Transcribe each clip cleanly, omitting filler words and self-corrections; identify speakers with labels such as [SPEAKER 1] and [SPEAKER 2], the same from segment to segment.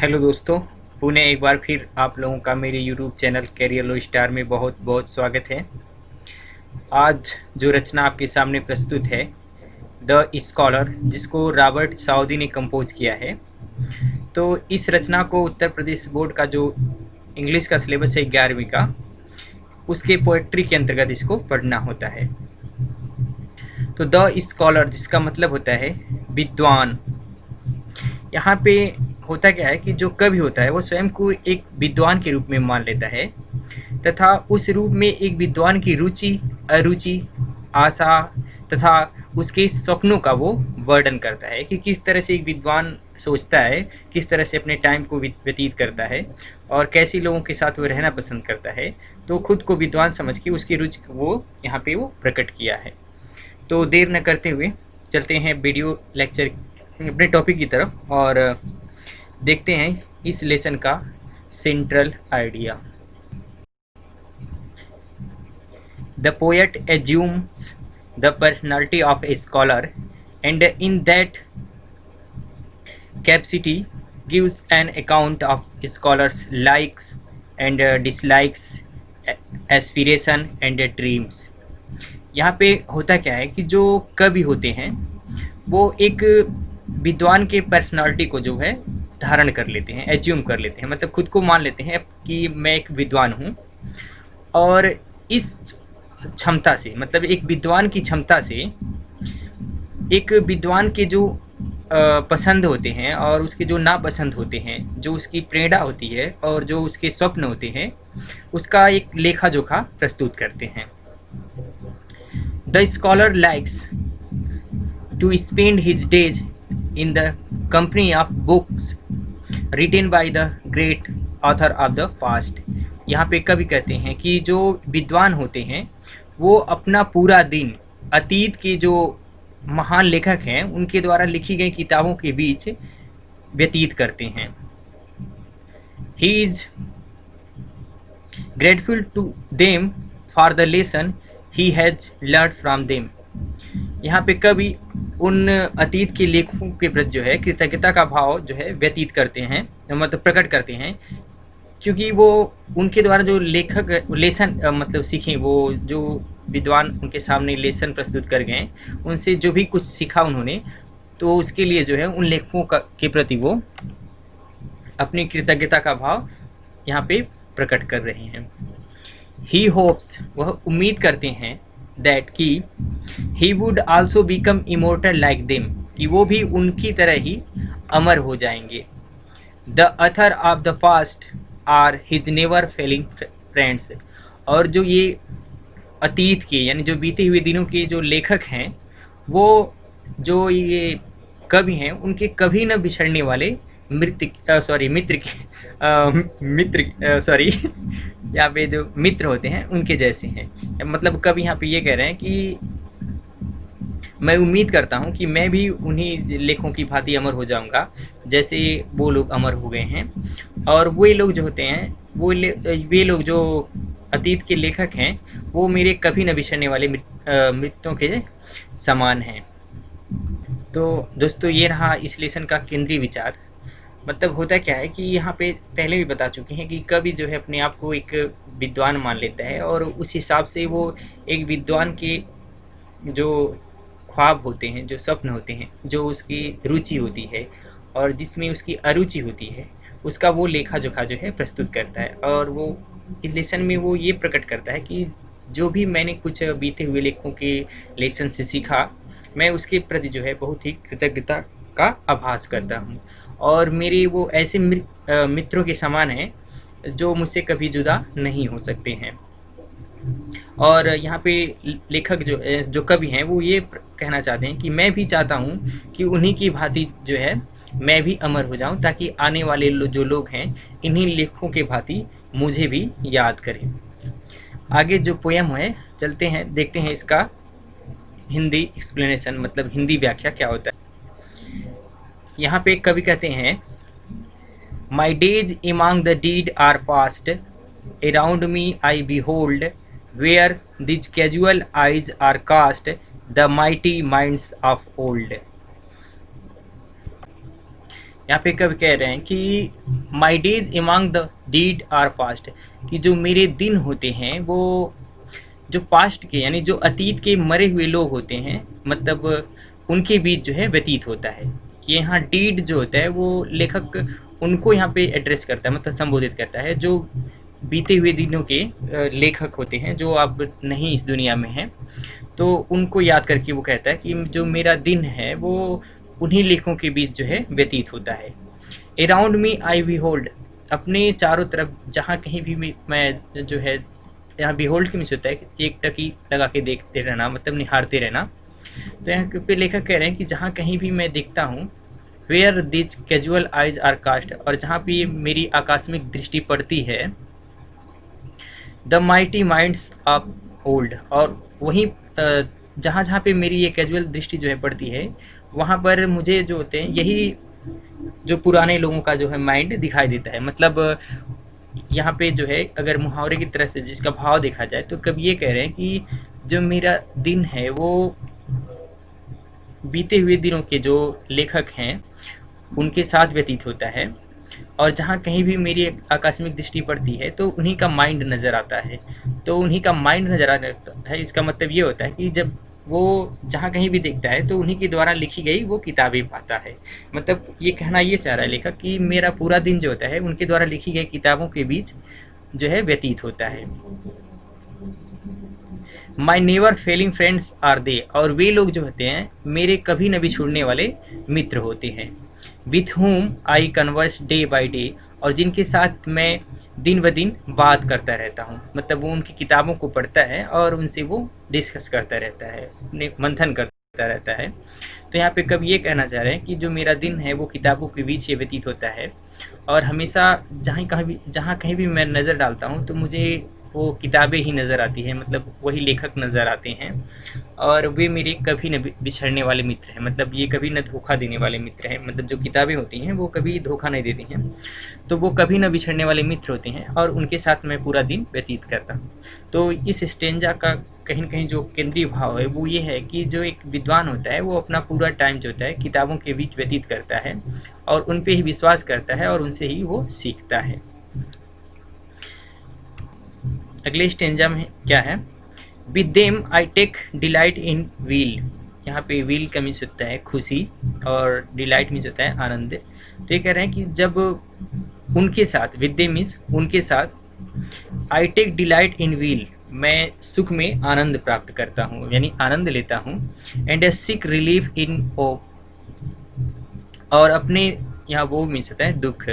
[SPEAKER 1] Hello दोस्तों, पुनः एक बार फिर आप लोगों का मेरे यूट्यूब चैनल कैरियर लो स्टार में बहुत बहुत स्वागत है। आज जो रचना आपके सामने प्रस्तुत है, द स्कॉलर, जिसको रॉबर्ट साउदी ने कंपोज किया है। तो इस रचना को उत्तर प्रदेश बोर्ड का जो इंग्लिश का सिलेबस है 11वीं का, उसके पोएट्री के अंतर्गत इसको पढ़ना होता है। तो द स्कॉलर जिसका मतलब होता है विद्वान। यहाँ पे होता क्या है कि जो कवि होता है वो स्वयं को एक विद्वान के रूप में मान लेता है तथा उस रूप में एक विद्वान की रुचि, अरुचि, आशा तथा उसके सपनों का वो वर्णन करता है कि किस तरह से एक विद्वान सोचता है, किस तरह से अपने टाइम को व्यतीत करता है और कैसे लोगों के साथ वो रहना पसंद करता है। तो खुद को विद्वान समझ के उसकी रुचि को वो यहाँ पे वो प्रकट किया है। तो देर न करते हुए चलते हैं वीडियो लेक्चर अपने टॉपिक की तरफ और देखते हैं इस लेसन का central idea. The poet assumes the personality of a scholar and in that capacity gives an account of scholars' likes and dislikes, aspiration and dreams। यहाँ पे होता क्या है कि जो कवि होते हैं वो एक विद्वान के पर्सनालिटी को जो है धारण कर लेते हैं, एज्यूम कर लेते हैं, मतलब खुद को मान लेते हैं कि मैं एक विद्वान हूँ। और इस क्षमता से, मतलब एक विद्वान की क्षमता से एक विद्वान के जो पसंद होते हैं और उसके जो नापसंद होते हैं, जो उसकी प्रेरणा होती है और जो उसके स्वप्न होते हैं, उसका एक लेखा जोखा प्रस्तुत करते हैं। The scholar likes to spend his days in the company of books written by the great author of the past. यहाँ पे कवि कहते हैं कि जो विद्वान होते हैं वो अपना पूरा दिन अतीत के जो महान लेखक हैं उनके द्वारा लिखी गई किताबों के बीच व्यतीत करते हैं। He is grateful to them for the lesson he has learn from them. यहाँ पे कवि उन अतीत के लेखकों के प्रति जो है कृतज्ञता का भाव जो है व्यतीत करते हैं, मतलब प्रकट करते हैं, क्योंकि वो उनके द्वारा जो लेखक लेसन मतलब सीखे, वो जो विद्वान उनके सामने लेसन प्रस्तुत कर गए, उनसे जो भी कुछ सीखा उन्होंने, तो उसके लिए जो है उन लेखकों का के प्रति वो अपनी कृतज्ञता का भाव यहाँ पे प्रकट कर रहे हैं। ही होप्स, वह उम्मीद करते हैं, दैट कि he would also become immortal like them, कि वो भी उनकी तरह ही अमर हो जाएंगे। The author of the past are his never failing friends. और जो ये अतीत के यानी जो बीते हुए दिनों के जो लेखक हैं, वो जो ये कवि हैं उनके कभी न बिछड़ने वाले यहाँ पे जो मित्र होते हैं उनके जैसे हैं। मतलब कवि यहाँ पे ये कह रहे हैं कि मैं उम्मीद करता हूँ कि मैं भी उन्हीं लेखों की भांति अमर हो जाऊंगा जैसे वो लोग अमर हो गए हैं। और वे लोग जो होते हैं वे लोग जो अतीत के लेखक हैं वो मेरे कभी न बिछड़ने वाले मित्रों के समान हैं। तो दोस्तों ये रहा इस लेसन का केंद्रीय विचार। मतलब होता क्या है कि यहाँ पे पहले भी बता चुके हैं कि कवि जो है अपने आप को एक विद्वान मान लेता है और उस हिसाब से वो एक विद्वान के जो ख्वाब होते हैं, जो स्वप्न होते हैं, जो उसकी रुचि होती है और जिसमें उसकी अरुचि होती है, उसका वो लेखा जोखा जो है प्रस्तुत करता है। और वो इस लेसन में वो ये प्रकट करता है कि जो भी मैंने कुछ बीते हुए लेखकों के लेसन से सीखा, मैं उसके प्रति जो है बहुत ही कृतज्ञता का आभास करता हूँ और मेरे वो ऐसे मित्रों के समान हैं जो मुझसे कभी जुदा नहीं हो सकते हैं। और यहाँ पे लेखक जो कवि हैं वो ये कहना चाहते हैं कि मैं भी चाहता हूँ कि उन्हीं की भांति जो है मैं भी अमर हो जाऊं, ताकि आने वाले जो लोग हैं इन्हीं लेखकों के भांति मुझे भी याद करें। आगे जो पोयम है चलते हैं, देखते हैं इसका हिंदी एक्सप्लेनेशन, मतलब हिंदी व्याख्या क्या होता है। यहाँ पे कवि कहते हैं, my days among the dead are past, around me I behold, where these casual eyes are cast, the mighty minds of old। यहाँ पे कवि कह रहे हैं कि my days among the dead are past, कि जो मेरे दिन होते हैं वो जो पास्ट के यानी जो अतीत के मरे हुए लोग होते हैं, मतलब उनके बीच जो है व्यतीत होता है। ये यहाँ डीड जो होता है वो लेखक उनको यहाँ पे एड्रेस करता है, मतलब संबोधित करता है जो बीते हुए दिनों के लेखक होते हैं जो अब नहीं इस दुनिया में हैं। तो उनको याद करके वो कहता है कि जो मेरा दिन है वो उन्हीं लेखों के बीच जो है व्यतीत होता है। अराउंड मी आई बिहोल्ड, अपने चारों तरफ जहाँ कहीं भी मैं जो है, यहाँ बिहोल्ड के मीन्स होता है कि एक टकी लगा के देखते रहना, मतलब निहारते रहना। तो यहाँ पे लेखक कह रहे हैं कि जहाँ कहीं भी मैं देखता हूँ, where these casual eyes are cast, और जहाँ पे ये मेरी आकस्मिक दृष्टि पड़ती है, the mighty minds of old, और वहीं जहाँ जहाँ पे मेरी ये कैजुअल दृष्टि जो है पड़ती है, वहाँ पर मुझे जो होते हैं यही जो पुराने लोगों का जो है माइंड दिखाई देता है। मतलब यहाँ पे जो है अगर मुहावरे की तरह से जिसका भाव देखा जाए तो कभी ये कह रहे हैं कि जो मेरा दिन है वो बीते हुए दिनों के जो लेखक हैं उनके साथ व्यतीत होता है, और जहाँ कहीं भी मेरी आकस्मिक दृष्टि पड़ती है तो उन्हीं का माइंड नज़र आता है। तो उन्हीं का माइंड नज़र आता है, इसका मतलब ये होता है कि जब वो जहाँ कहीं भी देखता है तो उन्हीं के द्वारा लिखी गई वो किताबें पाता है। मतलब ये कहना ये चाह रहा है लेखक कि मेरा पूरा दिन जो होता है उनके द्वारा लिखी गई किताबों के बीच जो है व्यतीत होता है। My never failing friends are they, और वे लोग जो होते हैं मेरे कभी न बिछुड़ने वाले मित्र होते हैं। With whom I converse day by day, और जिनके साथ मैं दिन ब दिन बात करता रहता हूँ, मतलब वो उनकी किताबों को पढ़ता है और उनसे वो डिस्कस करता रहता है, मंथन करता रहता है। तो यहाँ पे कब ये कहना चाह रहे हैं कि जो मेरा दिन है वो किताबों के बीच ये व्यतीत होता है, और हमेशा जहाँ कहीं भी मैं नज़र डालता हूँ तो मुझे वो किताबें ही नज़र आती हैं, मतलब वही लेखक नज़र आते हैं, और वे मेरे कभी न बिछड़ने वाले मित्र हैं। मतलब ये कभी न धोखा देने वाले मित्र हैं, मतलब जो किताबें होती हैं वो कभी धोखा नहीं देती हैं, तो वो कभी न बिछड़ने वाले मित्र होते हैं और उनके साथ मैं पूरा दिन व्यतीत करता हूँ। तो इस स्टेंजा का कहीं न कहीं जो केंद्रीय भाव है वो ये है कि जो एक विद्वान होता है वो अपना पूरा टाइम जो होता है किताबों के बीच व्यतीत करता है और उन पे ही विश्वास करता है और उनसे ही वो सीखता है। अगले स्टेंजा में क्या है, with them I take delight in weal. यहाँ पे व्हील का मीन्स होता है खुशी और डिलाइट मीन्स होता है आनंद। तो ये कह रहे हैं कि जब उनके साथ, विद देम मीन्स उनके साथ, I take delight in weal, मैं सुख में आनंद प्राप्त करता हूँ यानी आनंद लेता हूँ। And a seek relief in oh, और अपने यहाँ वो मीन्स होता है दुख।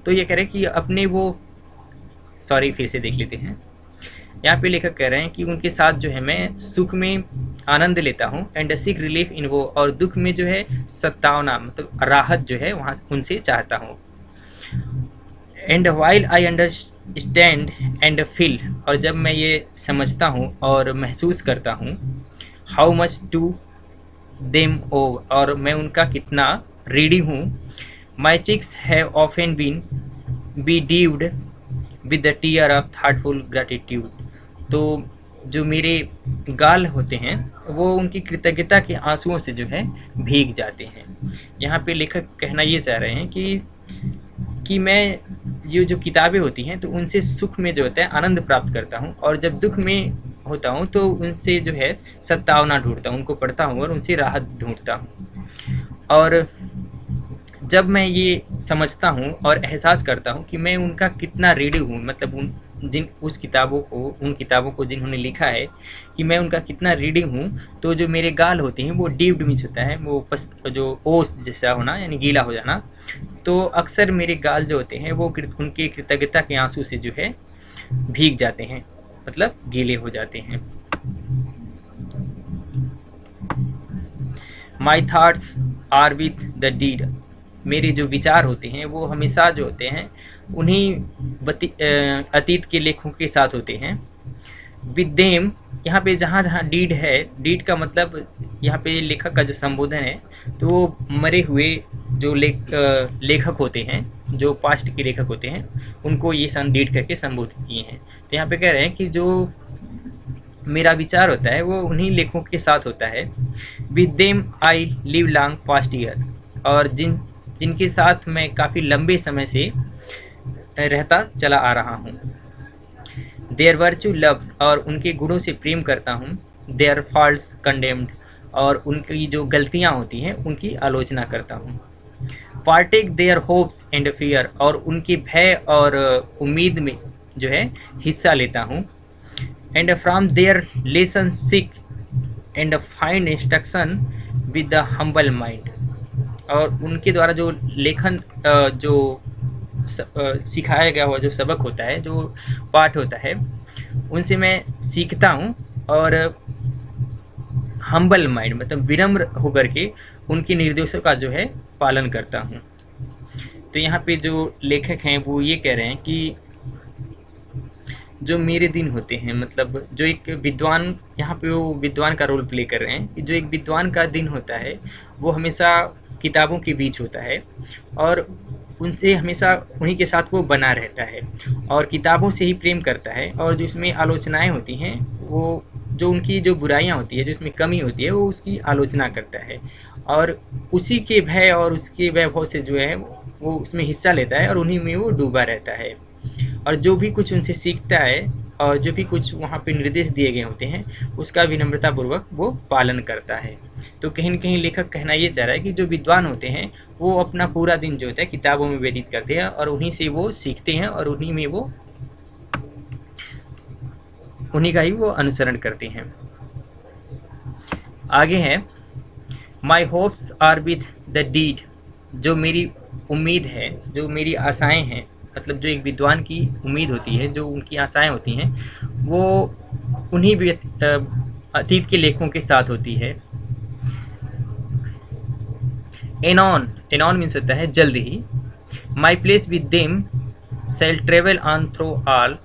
[SPEAKER 1] तो ये कह रहे हैं कि अपने वो, सॉरी फिर से देख लेते हैं। यहाँ पे लेखक कह रहे हैं कि उनके साथ जो है मैं सुख में आनंद लेता हूँ, एंड सीक रिलीफ इन वो, और दुख में जो है सत्तावना मतलब राहत जो है वहाँ उनसे चाहता हूँ। And while I understand and feel, और जब मैं ये समझता हूँ और महसूस करता हूँ, how much to them owe, और मैं उनका कितना रीडी हूँ। My cheeks have often been bedewed with the tear of heartful gratitude. तो जो मेरे गाल होते हैं वो उनकी कृतज्ञता के आंसुओं से जो है भीग जाते हैं। यहाँ पे लेखक कहना ये चाह रहे हैं कि मैं ये जो किताबें होती हैं तो उनसे सुख में जो होता है आनंद प्राप्त करता हूँ, और जब दुख में होता हूँ तो उनसे जो है सत्तावना ढूंढता हूँ, उनको पढ़ता हूँ और उनसे राहत ढूंढता हूँ। और जब मैं ये समझता हूँ और एहसास करता हूँ कि मैं उनका कितना रीडी हूँ, मतलब उन किताबों को जिन्होंने लिखा है कि मैं उनका कितना रीडी हूँ, तो जो मेरे गाल होते हैं वो डीप्ड मीन्स होता है वो जो ओस जैसा होना यानी गीला हो जाना। तो अक्सर मेरे गाल जो होते हैं वो उनके कृतज्ञता के आंसू से जो है भीग जाते हैं, मतलब गीले हो जाते हैं। My thoughts are with the dead, मेरे जो विचार होते हैं वो हमेशा जो होते हैं उन्हीं अतीत के लेखों के साथ होते हैं। विद देम, यहाँ पे जहाँ जहाँ डीड है, डीड का मतलब यहाँ पे लेखक का जो संबोधन है तो वो मरे हुए जो लेखक होते हैं, जो पास्ट के लेखक होते हैं, उनको ये सन डीड करके संबोधित किए हैं। तो यहाँ पे कह रहे हैं कि जो मेरा विचार होता है वो उन्हीं लेखों के साथ होता है। With them I live long past year, और जिनके साथ मैं काफ़ी लंबे समय से रहता चला आ रहा हूँ। देयर वर्च्यू लव, और उनके गुणों से प्रेम करता हूँ। देयर फॉल्ट्स कंडेम्ड, और उनकी जो गलतियाँ होती हैं उनकी आलोचना करता हूँ। Partake their hopes and fear, और उनके भय और उम्मीद में जो है हिस्सा लेता हूँ। And from there lesson seek and find instruction with the humble mind, और उनके द्वारा जो लेखन जो सिखाया गया हुआ जो सबक होता है, जो पाठ होता है, उनसे मैं सीखता हूँ। और हम्बल माइंड मतलब विनम्र होकर के उनके निर्देशों का जो है पालन करता हूँ। तो यहाँ पे जो लेखक हैं वो ये कह रहे हैं कि जो मेरे दिन होते हैं, मतलब जो एक विद्वान, यहाँ पे वो विद्वान का रोल प्ले कर रहे हैं कि जो एक विद्वान का दिन होता है वो हमेशा किताबों के बीच होता है, और उनसे हमेशा उन्हीं के साथ वो बना रहता है, और किताबों से ही प्रेम करता है। और जो इसमें आलोचनाएं होती हैं, वो जो उनकी जो बुराइयां होती है, जो इसमें कमी होती है, वो उसकी आलोचना करता है, और उसी के भय और उसके वैभव से जो है वो उसमें हिस्सा लेता है, और उन्हीं में वो डूबा रहता है। और जो भी कुछ उनसे सीखता है, और जो भी कुछ वहाँ पे निर्देश दिए गए होते हैं, उसका विनम्रतापूर्वक वो पालन करता है। तो कहीं न कहीं लेखक कहना ये चाह रहा है कि जो विद्वान होते हैं वो अपना पूरा दिन जो होता है किताबों में व्यतीत करते हैं, और उन्हीं से वो सीखते हैं, और उन्हीं का ही वो अनुसरण करते हैं। आगे है, my hopes are with the deed, जो मेरी उम्मीद है, जो मेरी आशाएं हैं, मतलब जो एक विद्वान की उम्मीद होती है, जो उनकी आशाएं होती हैं, वो उन्हीं अतीत के लेखों के साथ होती है। एनॉन, एनॉन मीन्स होता है जल्द ही। My place with them shall travel on through all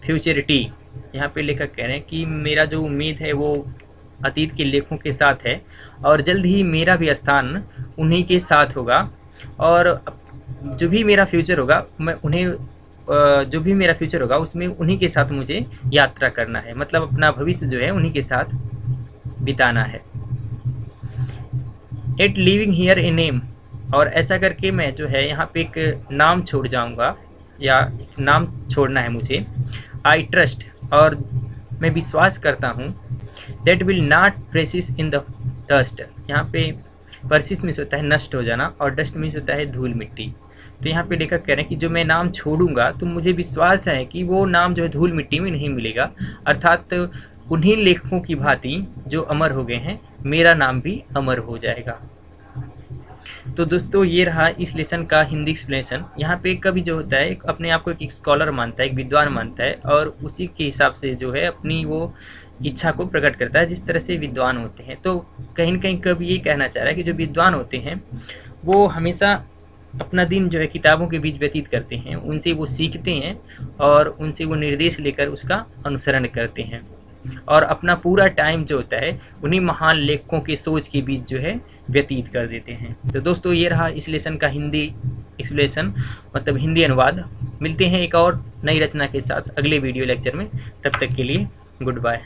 [SPEAKER 1] futurity, यहाँ पे लेखक कह रहे हैं कि मेरा जो उम्मीद है वो अतीत के लेखों के साथ है, और जल्द ही मेरा भी स्थान उन्हीं के साथ होगा, और जो भी मेरा फ्यूचर होगा मैं उन्हें जो भी मेरा फ्यूचर होगा उसमें उन्हीं के साथ मुझे यात्रा करना है, मतलब अपना भविष्य जो है उन्हीं के साथ बिताना है। Yet leaving here a name, और ऐसा करके मैं जो है यहाँ पे एक नाम छोड़ जाऊंगा, या नाम छोड़ना है मुझे। आई ट्रस्ट, और मैं विश्वास करता हूँ। That will not precious in the dust, यहाँ पे परसिस मीन्स होता है नष्ट हो जाना, और डस्ट मीन्स होता है धूल मिट्टी। तो यहाँ पे लेखक कह रहे हैं कि जो मैं नाम छोड़ूंगा तो मुझे विश्वास है कि वो नाम जो है धूल मिट्टी में नहीं मिलेगा, अर्थात उन्हीं लेखकों की भांति जो अमर हो गए हैं, मेरा नाम भी अमर हो जाएगा। तो दोस्तों ये रहा इस लेसन का हिंदी एक्सप्लेनेशन। यहाँ पे कवि जो होता है अपने आप को एक स्कॉलर मानता है, एक विद्वान मानता है, और उसी के हिसाब से जो है अपनी वो इच्छा को प्रकट करता है, जिस तरह से विद्वान होते हैं। तो कहीं न कहीं कवि ये कहना चाह रहा है कि जो विद्वान होते हैं वो हमेशा अपना दिन जो है किताबों के बीच व्यतीत करते हैं, उनसे वो सीखते हैं, और उनसे वो निर्देश लेकर उसका अनुसरण करते हैं, और अपना पूरा टाइम जो होता है उन्हीं महान लेखकों की सोच के बीच जो है व्यतीत कर देते हैं। तो दोस्तों ये रहा इस लेसन का हिंदी एक्सप्लेनेशन, मतलब हिंदी अनुवाद। मिलते हैं एक और नई रचना के साथ अगले वीडियो लेक्चर में, तब तक के लिए गुड बाय।